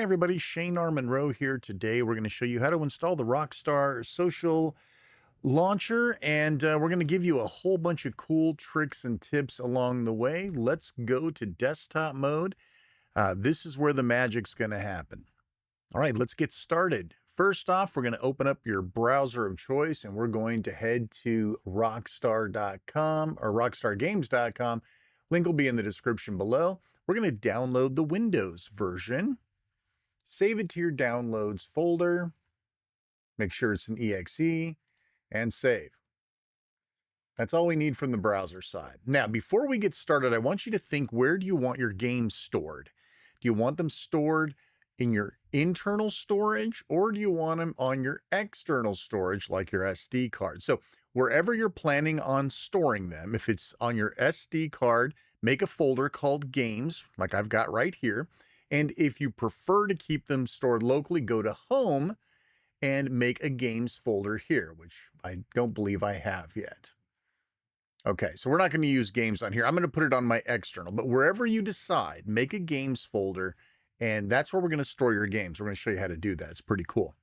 Hi everybody, Shane R. Monroe here. Today we're going to show you how to install the Rockstar Social Launcher, and we're going to give you a whole bunch of cool tricks and tips along the way. Let's go to desktop mode. This is where the magic's going to happen. All right, let's get started. First off, we're going to open up your browser of choice, and we're going to head to rockstar.com or rockstargames.com. Link will be in the description below. We're going to download the Windows version. Save it to your downloads folder, make sure it's an exe, and save. That's all we need from the browser side. Now, before we get started, I want you to think, where do you want your games stored? Do you want them stored in your internal storage, or do you want them on your external storage like your SD card? So wherever you're planning on storing them, if it's on your SD card, make a folder called Games, like I've got right here. And if you prefer to keep them stored locally, go to Home and make a Games folder here, which I don't believe I have yet. Okay, so we're not going to use Games on here. I'm going to put it on my external, but wherever you decide, make a Games folder, and that's where we're going to store your games. We're going to show you how to do that. It's pretty cool.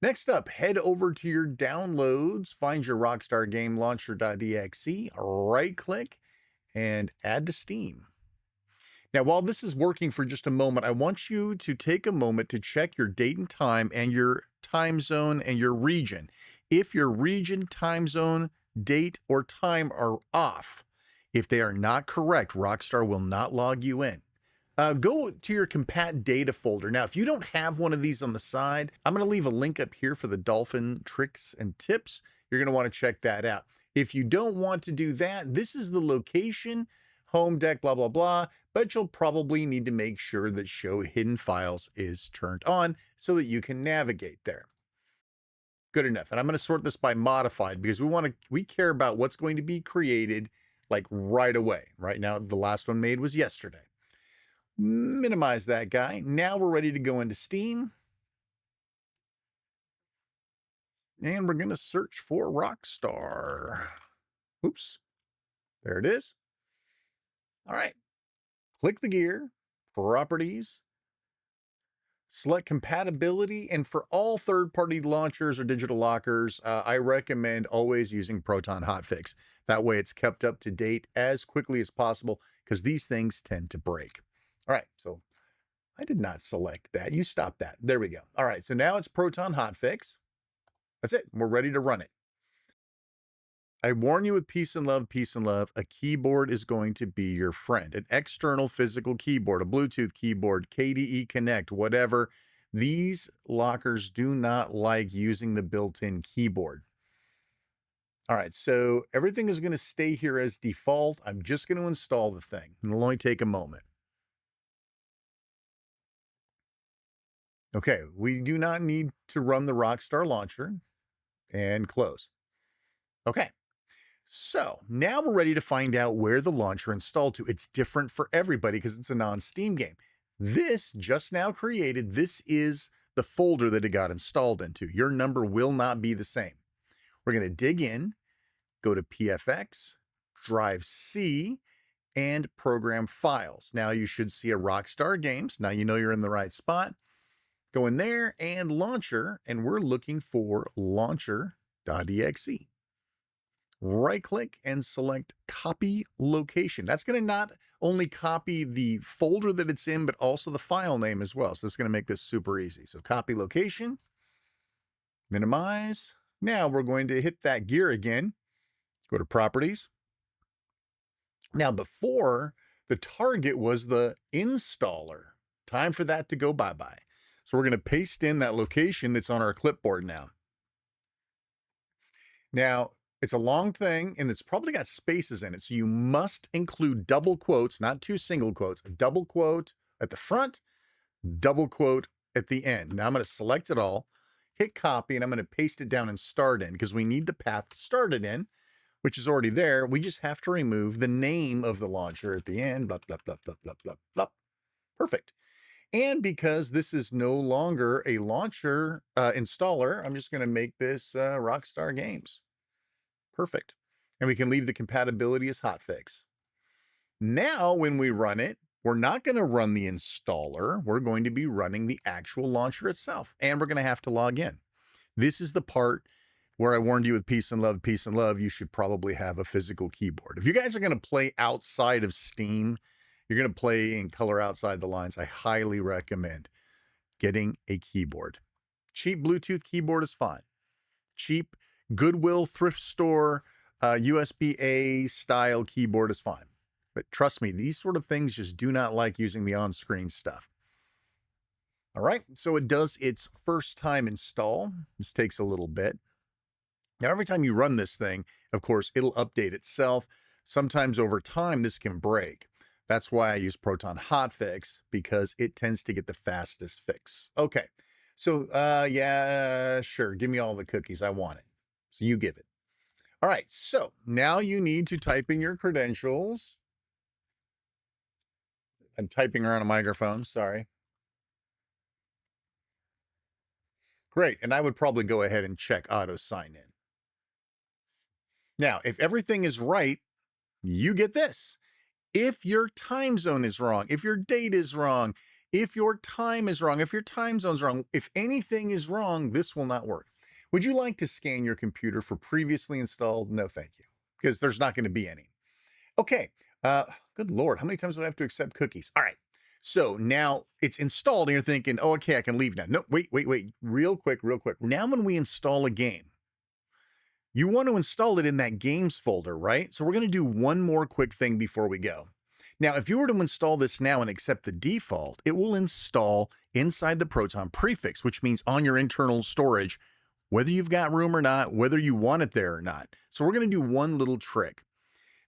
Next up, head over to your downloads, find your Rockstar Game Launcher.exe, right-click, and add to Steam. Now, while this is working for just a moment, I want you to take a moment to check your date and time and your time zone and your region. If your region, time zone, date, or time are off, if they are not correct, Rockstar will not log you in. Go to your CompatData folder. Now, if you don't have one of these on the side, I'm going to leave a link up here for the Dolphin tricks and tips. You're going to want to check that out. If you don't want to do that, this is the location, home deck, blah, blah, blah, but you'll probably need to make sure that Show Hidden Files is turned on so that you can navigate there. Good enough. And I'm going to sort this by modified because we care about what's going to be created like right away. Right now, the last one made was yesterday. Minimize that guy. Now we're ready to go into Steam. And we're going to search for Rockstar. Oops. There it is. All right. Click the gear, properties, select compatibility, and for all third-party launchers or digital lockers, I recommend always using Proton hotfix. That way it's kept up to date as quickly as possible because these things tend to break. All right, so I did not select that. You stop that. There we go. All right, so now it's Proton hotfix. That's it. We're ready to run it. I warn you with peace and love, a keyboard is going to be your friend. An external physical keyboard, a Bluetooth keyboard, KDE Connect, whatever. These lockers do not like using the built-in keyboard. All right, so everything is going to stay here as default. I'm just going to install the thing. It'll only take a moment. Okay, we do not need to run the Rockstar launcher, and close. Okay. So now we're ready to find out where the launcher installed to. It's different for everybody because it's a non-Steam game. This just now created, this is the folder that it got installed into. Your number will not be the same. We're going to dig in, go to PFX, drive C, and program files. Now you should see a Rockstar Games. Now you know you're in the right spot. Go in there and launcher, and we're looking for launcher.exe. Right click and select copy location. That's going to not only copy the folder that it's in, but also the file name as well. So this is going to make this super easy. So copy location, minimize. Now we're going to hit that gear again. Go to properties. Now before, the target was the installer. Time for that to go bye-bye. So we're going to paste in that location that's on our clipboard now. Now, it's a long thing, and it's probably got spaces in it, so you must include double quotes, not two single quotes, a double quote at the front, double quote at the end. Now I'm going to select it all, hit copy, and I'm going to paste it down and start in because we need the path to start it in, which is already there. We just have to remove the name of the launcher at the end, blah, blah, blah, blah, blah, blah, blah. Perfect. And because this is no longer a launcher installer, I'm just going to make this Rockstar Games. Perfect. And we can leave the compatibility as hotfix. Now, when we run it, We're not going to run the installer. We're going to be running the actual launcher itself, and we're going to have to log in. This is the part where I warned you with peace and love, you should probably have a physical keyboard. If you guys are going to play outside of Steam, you're going to play and color outside the lines, I highly recommend getting a keyboard. Cheap Bluetooth keyboard is fine. Cheap Goodwill thrift store USB-A style keyboard is fine. But trust me, these sort of things just do not like using the on-screen stuff. All right, so it does its first time install. This takes a little bit. Now, every time you run this thing, of course, it'll update itself. Sometimes over time, this can break. That's why I use Proton Hotfix, because it tends to get the fastest fix. Okay, so yeah, sure, give me all the cookies. I want it. So you give it. All right, so now you need to type in your credentials. I'm typing around a microphone, sorry. Great, and I would probably go ahead and check auto sign in. Now, if everything is right, you get this. If your time zone is wrong, if your date is wrong, if your time is wrong, if your time zone's wrong, if anything is wrong, this will not work. Would you like to scan your computer for previously installed? No, thank you, because there's not going to be any. Okay, good Lord, how many times do I have to accept cookies? All right, so now it's installed and you're thinking, oh, okay, I can leave now. No, wait, real quick. Now when we install a game, you want to install it in that games folder, right? So we're going to do one more quick thing before we go. Now, if you were to install this now and accept the default, it will install inside the Proton prefix, which means on your internal storage, whether you've got room or not, whether you want it there or not. So we're going to do one little trick.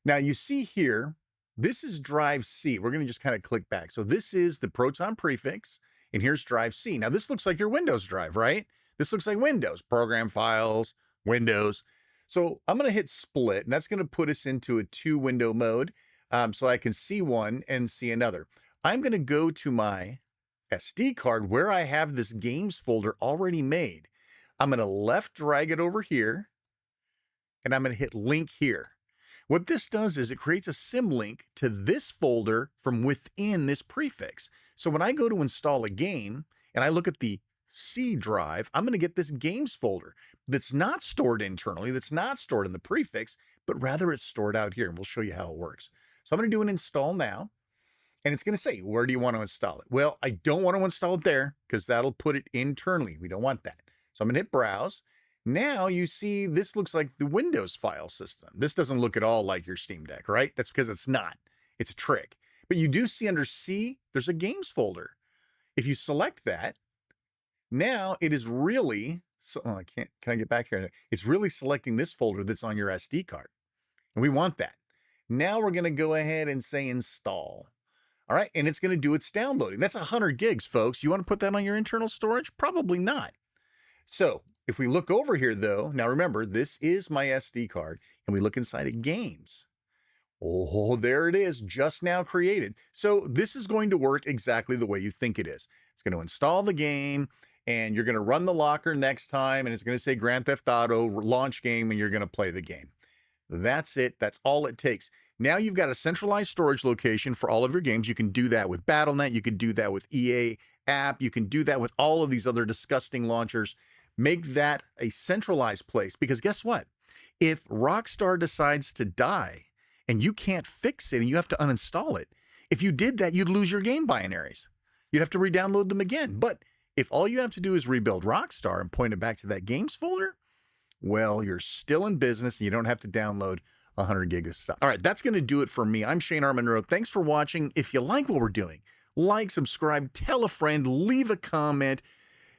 Now you see here, this is drive C. We're going to just kind of click back. So this is the Proton prefix, and here's drive C. Now this looks like your Windows drive, right? This looks like Windows, program files, Windows. So I'm going to hit split, and that's going to put us into a 2-window mode, so I can see one and see another. I'm going to go to my SD card where I have this games folder already made. I'm going to left drag it over here, and I'm going to hit link here. What this does is it creates a symlink to this folder from within this prefix. So when I go to install a game and I look at the C drive, I'm going to get this games folder that's not stored internally, that's not stored in the prefix, but rather it's stored out here, and we'll show you how it works. So I'm going to do an install now, and it's going to say, where do you want to install it? Well, I don't want to install it there because that'll put it internally. We don't want that. So I'm going to hit browse. Now you see this looks like the Windows file system. This doesn't look at all like your Steam Deck, right? That's because it's not. It's a trick. But you do see under C, there's a games folder. If you select that, now it is really, can I get back here? It's really selecting this folder that's on your SD card. And we want that. Now we're going to go ahead and say install. All right, and it's going to do its downloading. That's 100 gigs, folks. You want to put that on your internal storage? Probably not. So if we look over here, though, now remember, this is my SD card, and we look inside of games. Oh, there it is, just now created. So this is going to work exactly the way you think it is. It's going to install the game, and you're going to run the locker next time, and it's going to say Grand Theft Auto launch game, and you're going to play the game. That's it. That's all it takes. Now you've got a centralized storage location for all of your games. You can do that with Battle.net. You can do that with EA app. You can do that with all of these other disgusting launchers. Make that a centralized place, because guess what? If Rockstar decides to die and you can't fix it and you have to uninstall it, if you did that, you'd lose your game binaries. You'd have to re-download them again. But if all you have to do is rebuild Rockstar and point it back to that games folder, well, you're still in business and you don't have to download 100 gigs of stuff. All right, that's going to do it for me. I'm Shane Armonroe. Thanks for watching. If you like what we're doing, like, subscribe, tell a friend, leave a comment,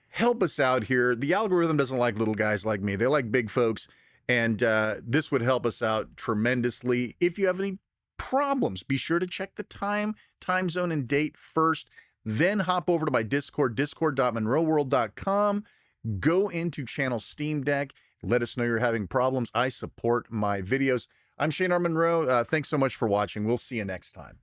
help us out here. The algorithm doesn't like little guys like me. They like big folks, and this would help us out tremendously. If you have any problems, be sure to check the time zone, and date first. Then hop over to my Discord, discord.monroeworld.com. Go into channel Steam Deck. Let us know you're having problems. I support my videos. I'm Shane Armonroe. Thanks so much for watching. We'll see you next time.